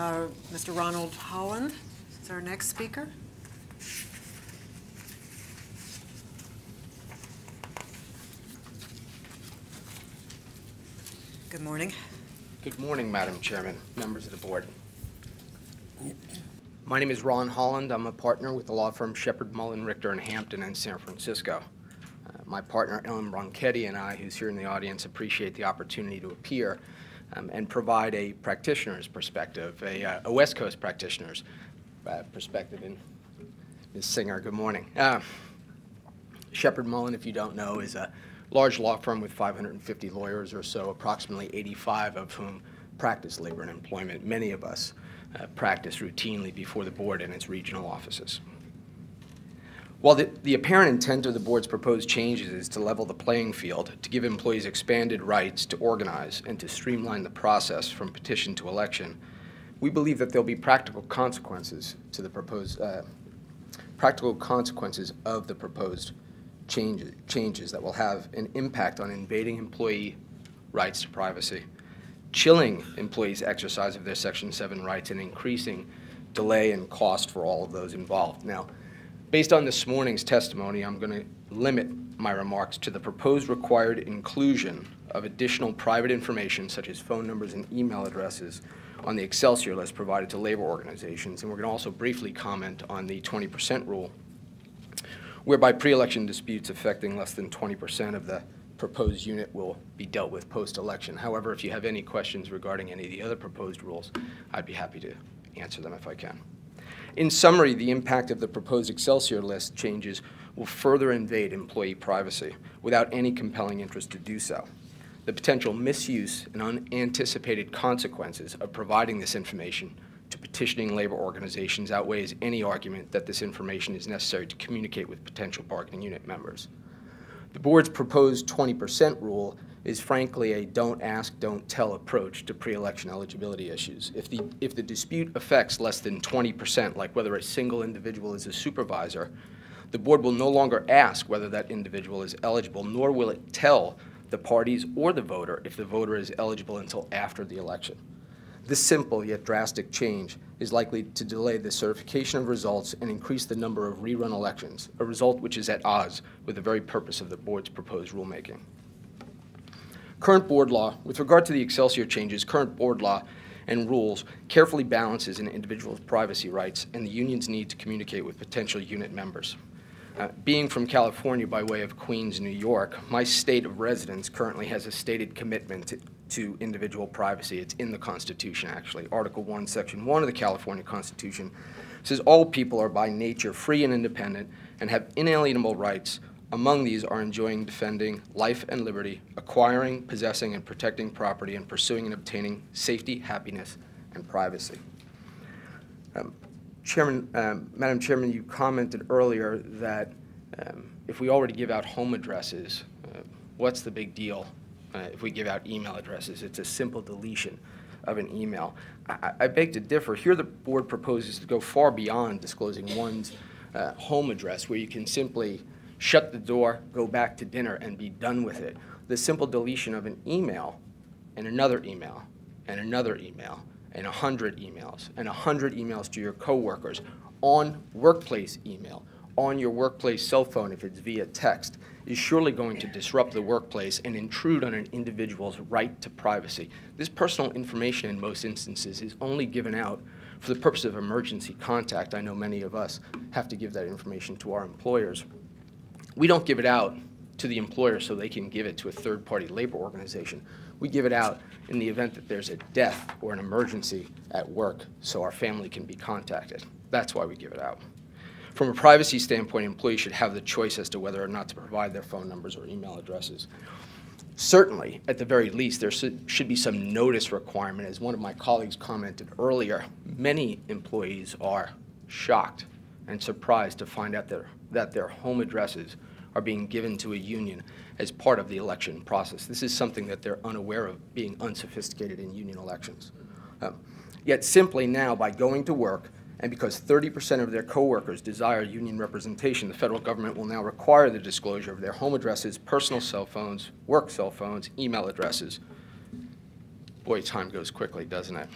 Mr. Ronald Holland is our next speaker. Good morning. Good morning, Madam Chairman, members of the board. My name is Ron Holland. I'm a partner with the law firm Sheppard, Mullin, Richter in Hampton and San Francisco. My partner, Ellen Bronchetti, and I, who's here in the audience, appreciate the opportunity to appear and provide a practitioner's perspective, a West Coast practitioner's perspective. And Ms. Singer, good morning. Sheppard Mullin, if you don't know, is a large law firm with 550 lawyers or so, approximately 85 of whom practice labor and employment. Many of us practice routinely before the board and its regional offices. While the apparent intent of the board's proposed changes is to level the playing field, to give employees expanded rights to organize, and to streamline the process from petition to election, we believe that there'll be practical consequences to the proposed of the proposed changes that will have an impact on invading employee rights to privacy, chilling employees' exercise of their Section 7 rights, and increasing delay and cost for all of those involved. Now, based on this morning's testimony, I'm going to limit my remarks to the proposed required inclusion of additional private information, such as phone numbers and email addresses, on the Excelsior list provided to labor organizations. And we're going to also briefly comment on the 20% rule, whereby pre-election disputes affecting less than 20% of the proposed unit will be dealt with post-election. However, if you have any questions regarding any of the other proposed rules, I'd be happy to answer them if I can. In summary, the impact of the proposed Excelsior list changes will further invade employee privacy without any compelling interest to do so. The potential misuse and unanticipated consequences of providing this information to petitioning labor organizations outweighs any argument that this information is necessary to communicate with potential bargaining unit members. The board's proposed 20% rule is frankly a don't ask, don't tell approach to pre-election eligibility issues. If the dispute affects less than 20%, like whether a single individual is a supervisor, the board will no longer ask whether that individual is eligible, nor will it tell the parties or the voter if the voter is eligible until after the election. This simple yet drastic change is likely to delay the certification of results and increase the number of rerun elections, a result which is at odds with the very purpose of the board's proposed rulemaking. Current board law, with regard to the Excelsior changes, current board law and rules carefully balances an individual's privacy rights and the union's need to communicate with potential unit members. Being from California by way of Queens, New York, my state of residence currently has a stated commitment to individual privacy. It's in the Constitution, actually. Article 1, Section 1 of the California Constitution says all people are by nature free and independent and have inalienable rights. Among these are enjoying, defending life and liberty, acquiring, possessing, and protecting property, and pursuing and obtaining safety, happiness, and privacy. Madam Chairman, you commented earlier that if we already give out home addresses, what's the big deal if we give out email addresses? It's a simple deletion of an email. I beg to differ. Here the board proposes to go far beyond disclosing one's home address, where you can simply shut the door, go back to dinner, and be done with it. The simple deletion of an email and another email and another email and 100 emails and 100 emails to your coworkers on workplace email, on your workplace cell phone if it's via text, is surely going to disrupt the workplace and intrude on an individual's right to privacy. This personal information in most instances is only given out for the purpose of emergency contact. I know many of us have to give that information to our employers. We don't give it out to the employer so they can give it to a third-party labor organization. We give it out in the event that there's a death or an emergency at work so our family can be contacted. That's why we give it out. From a privacy standpoint, employees should have the choice as to whether or not to provide their phone numbers or email addresses. Certainly, at the very least, there should be some notice requirement. As one of my colleagues commented earlier, many employees are shocked and surprised to find out that their home addresses are being given to a union as part of the election process. This is something that they're unaware of, being unsophisticated in union elections. Yet simply now, by going to work, and because 30% of their coworkers desire union representation, the federal government will now require the disclosure of their home addresses, personal cell phones, work cell phones, email addresses. Boy, time goes quickly, doesn't it?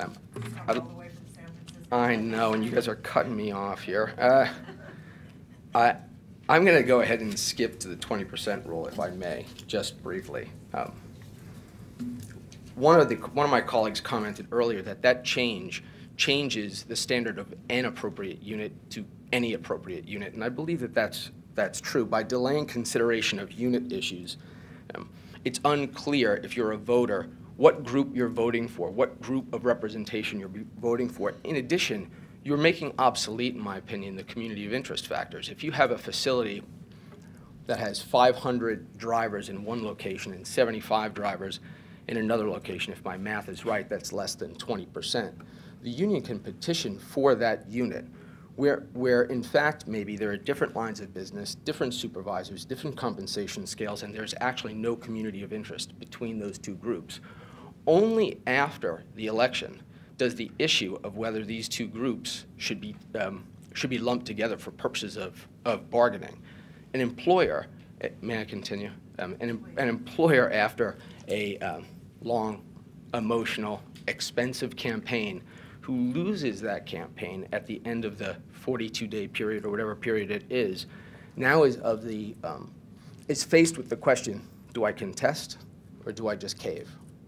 All the way from San Francisco. I know, and you guys are cutting me off here. I'm going to go ahead and skip to the 20% rule, if I may, just briefly. One of my colleagues commented earlier that changes the standard of an appropriate unit to any appropriate unit, and I believe that that's true. By delaying consideration of unit issues, it's unclear if you're a voter what group you're voting for, what group of representation you're voting for. In addition, you're making obsolete, in my opinion, the community of interest factors. If you have a facility that has 500 drivers in one location and 75 drivers in another location, if my math is right, that's less than 20%. The union can petition for that unit where in fact maybe there are different lines of business, different supervisors, different compensation scales, and there's actually no community of interest between those two groups. Only after the election does the issue of whether these two groups should be lumped together for purposes of bargaining. An employer, may I continue? An employer after a long, emotional, expensive campaign who loses that campaign at the end of the 42-day period or whatever period it is, now is faced with the question, do I contest or do I just cave?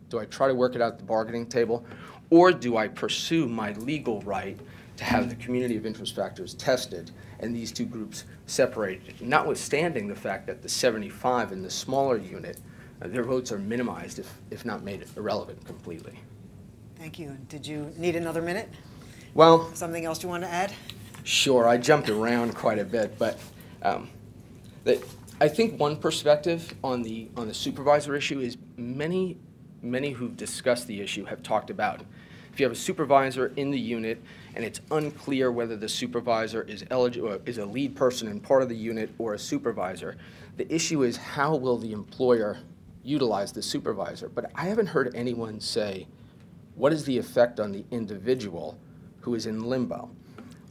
Do I try to work it out at the bargaining table, or do I pursue my legal right to have the community of interest factors tested and these two groups separated, notwithstanding the fact that the 75 in the smaller unit, their votes are minimized if not made irrelevant completely. Thank you. Did you need another minute? Well, Something else you want to add? Sure, I jumped around quite a bit, but I think one perspective on the supervisor issue is many who've discussed the issue have talked about if you have a supervisor in the unit and it's unclear whether the supervisor is a lead person and part of the unit or a supervisor, the issue is how will the employer utilize the supervisor? But I haven't heard anyone say, what is the effect on the individual who is in limbo?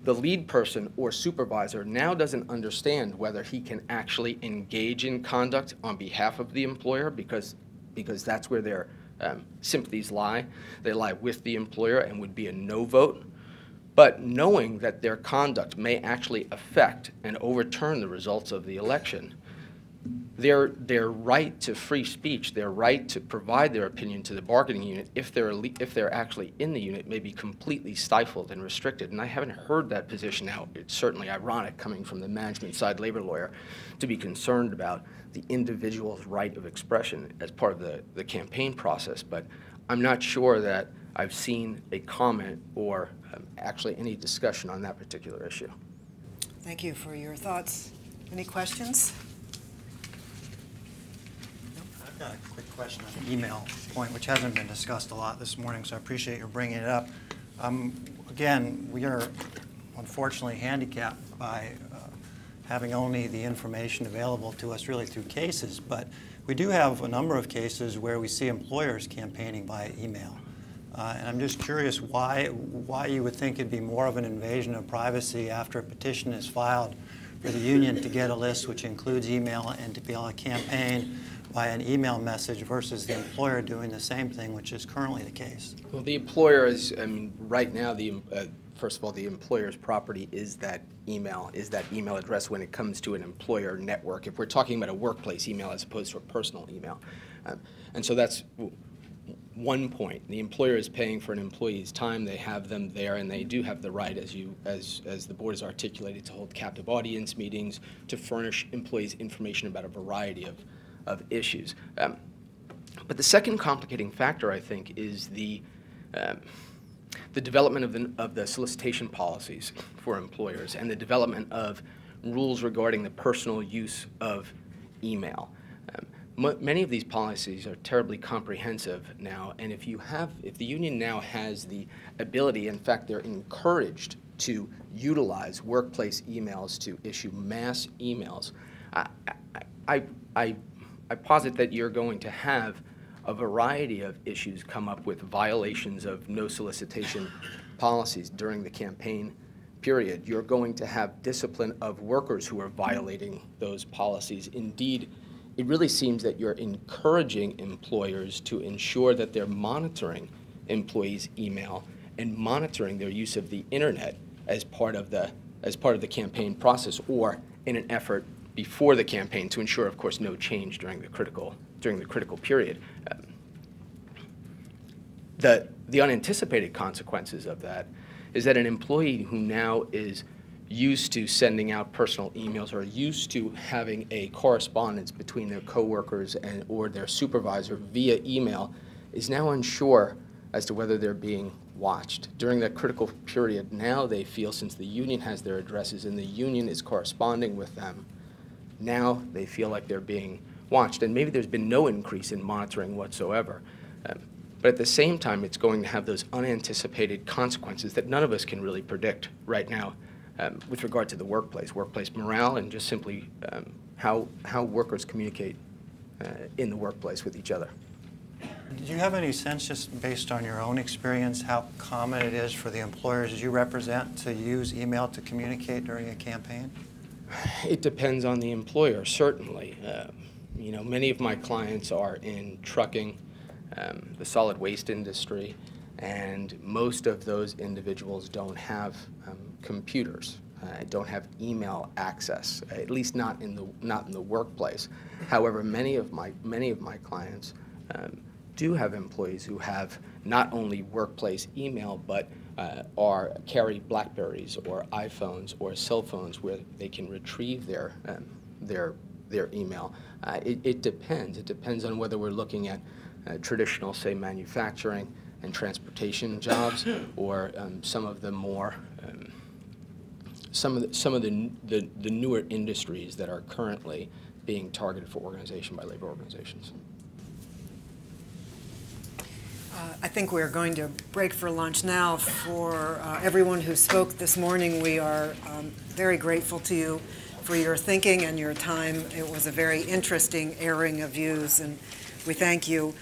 The lead person or supervisor now doesn't understand whether he can actually engage in conduct on behalf of the employer because that's where their sympathies lie. They lie with the employer and would be a no vote. But knowing that their conduct may actually affect and overturn the results of the election, their right to free speech, their right to provide their opinion to the bargaining unit, if they're actually in the unit, may be completely stifled and restricted. And I haven't heard that position now. It's certainly ironic coming from the management side labor lawyer to be concerned about the individual's right of expression as part of the campaign process. But I'm not sure that I've seen a comment or actually any discussion on that particular issue. Thank you for your thoughts. Any questions? I've got a quick question on the email point, which hasn't been discussed a lot this morning, so I appreciate your bringing it up. Again, we are unfortunately handicapped by having only the information available to us really through cases, but we do have a number of cases where we see employers campaigning via email. And I'm just curious why you would think it'd be more of an invasion of privacy after a petition is filed for the union to get a list which includes email and to be able to campaign by an email message versus the employer doing the same thing, which is currently the case. Well, the employer is, right now, first of all, the employer's property is that email address when it comes to an employer network, if we're talking about a workplace email as opposed to a personal email. And so that's one point. The employer is paying for an employee's time. They have them there, and they do have the right, as the board has articulated, to hold captive audience meetings, to furnish employees information about a variety of issues. But the second complicating factor, I think, is the development of the solicitation policies for employers and the development of rules regarding the personal use of email. Many of these policies are terribly comprehensive now, and if the union now has the ability, in fact, they're encouraged to utilize workplace emails to issue mass emails, I posit that you're going to have a variety of issues come up with violations of no solicitation policies during the campaign period. You're going to have discipline of workers who are violating those policies. Indeed, it really seems that you're encouraging employers to ensure that they're monitoring employees' email and monitoring their use of the internet as part of the campaign process, or in an effort before the campaign to ensure, of course, no change during the critical period. The unanticipated consequences of that is that an employee who now is used to sending out personal emails or used to having a correspondence between their coworkers or their supervisor via email is now unsure as to whether they're being watched. During that critical period, now they feel, since the union has their addresses and the union is corresponding with them, now they feel like they're being watched. And maybe there's been no increase in monitoring whatsoever. But at the same time, it's going to have those unanticipated consequences that none of us can really predict right now with regard to the workplace morale, and just simply how workers communicate in the workplace with each other. Do you have any sense, just based on your own experience, how common it is for the employers you represent to use email to communicate during a campaign? It depends on the employer, certainly. You know, many of my clients are in trucking, the solid waste industry, and most of those individuals don't have computers, don't have email access, at least not in the workplace. However, many of my clients do have employees who have not only workplace email, but carry BlackBerries or iPhones or cell phones where they can retrieve their email. It depends. It depends on whether we're looking at traditional, say, manufacturing and transportation jobs, or some of the more some of the newer industries that are currently being targeted for organization by labor organizations. I think we're going to break for lunch now. For everyone who spoke this morning, we are very grateful to you for your thinking and your time. It was a very interesting airing of views, and we thank you.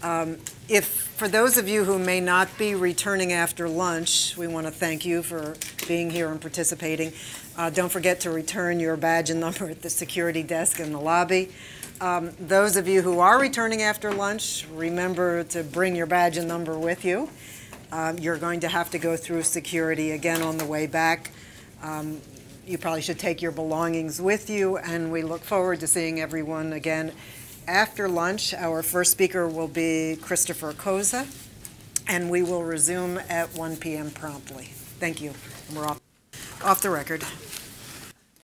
For those of you who may not be returning after lunch, we want to thank you for being here and participating. Don't forget to return your badge and number at the security desk in the lobby. Those of you who are returning after lunch, remember to bring your badge and number with you. You're going to have to go through security again on the way back. You probably should take your belongings with you, and we look forward to seeing everyone again. After lunch, our first speaker will be Christopher Koza, and we will resume at 1 p.m. promptly. Thank you. And we're off the record.